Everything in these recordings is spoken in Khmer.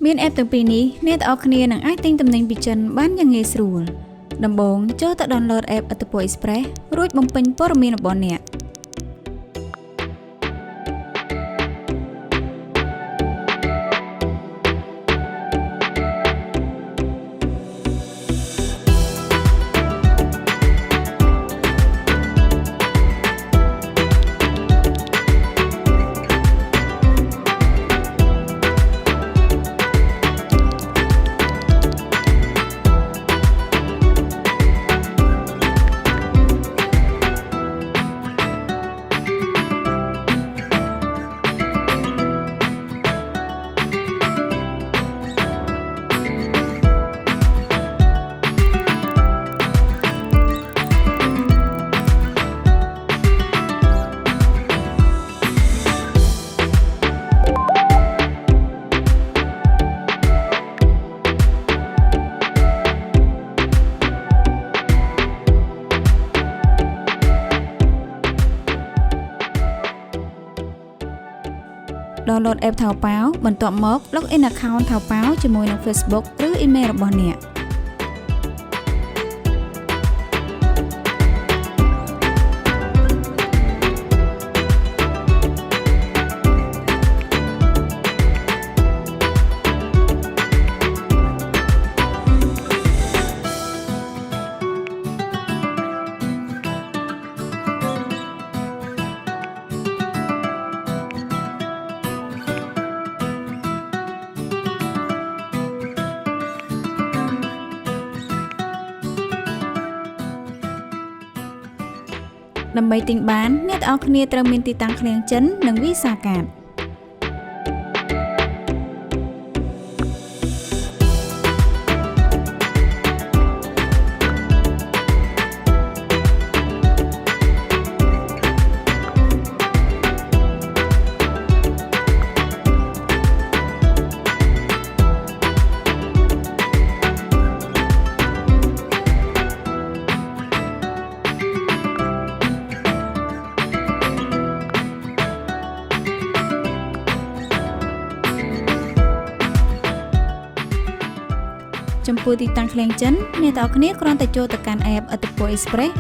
មាន app ទាំងពីរនេះអ្នកទាំងអស់គ្នានឹងអាចទិញទំនិញពីចិនបានយ៉ាងងាយស្រួលដំបូងចូលទៅ download app ឥតពល Express រួចបំពេញព័ត៌មានរបស់អ្នកdownload app ថៅប៉ាវបន្ទាប់មក login account ថៅប៉ាវជាមួយនឹង Facebook ឬ email របស់អ្នកដើម្បីទិញបានអ្នកទាំងអស់គ្នាត្រូវមានទីតាំងឃ្លាំងចិននិងវីសាកាតចំពោះទីតាំងឃ្លាំងចិនអ្នកទាំងអស់គ្នាគ្រាន់តែចូលទៅកាន់ app ឥតពល Express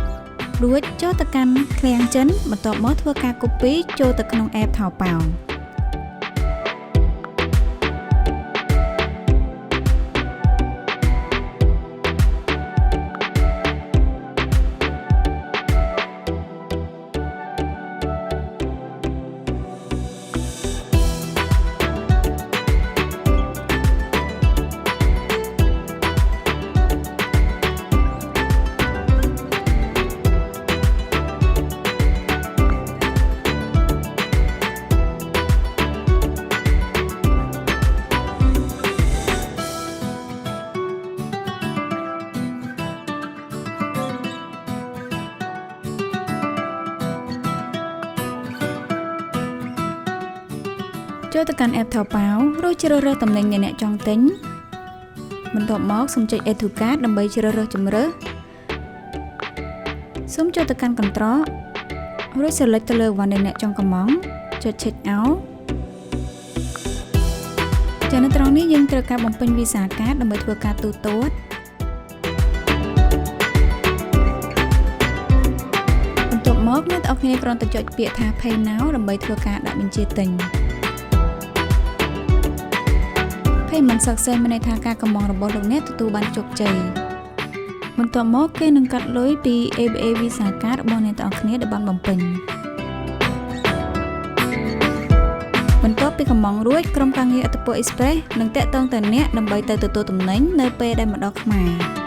រួចចូលទៅកាន់ឃ្លាំងចិនបន្ទាប់មកធ្វើការ copy ចូលទៅក្នុង app ថៅប៉ាវចូលទៅកាន់ app ថៅប៉ាវរួចជ្រើសរើសតំណែងដែលអ្នកចង់ទិញបន្ទាប់មកសូមចុច Add to Cart ដើម្បីជ្រើសរើសជម្រើសសូមចូលទៅកាន់កន្ត្រករួច select ទៅលើអីវ៉ាន់ដែលអ្នកចង់កម្មង់ចុច Check out ចានៅត្រង់នេះយើងត្រូវការបំពេញវីសាកាតដើម្បីធ្វើការទូទាត់បន្ទាប់មកអ្នកទាំងអស់គ្នាគ្រាន់តែចុចពាក្យថា Pay Now ដើម្បីធ្វើការដាក់បញ្ជាទិញPayment Success មានន័យថាការកម្មង់របស់លោកអ្នកទទួលបានជោគជ័យបន្ទាប់មកគេនឹងកាត់លុយពី ABA Visa Card របស់អ្នកទាំងអស់គ្នាដែលបានបំពេញបន្ទាប់ពីកម្មង់រួចក្រុមការងារឥតពល Express នឹងតាក់ទងទៅអ្នកដើម្បីទៅទទួលទំនិញនៅពេលដែលមកដល់ខ្មែរ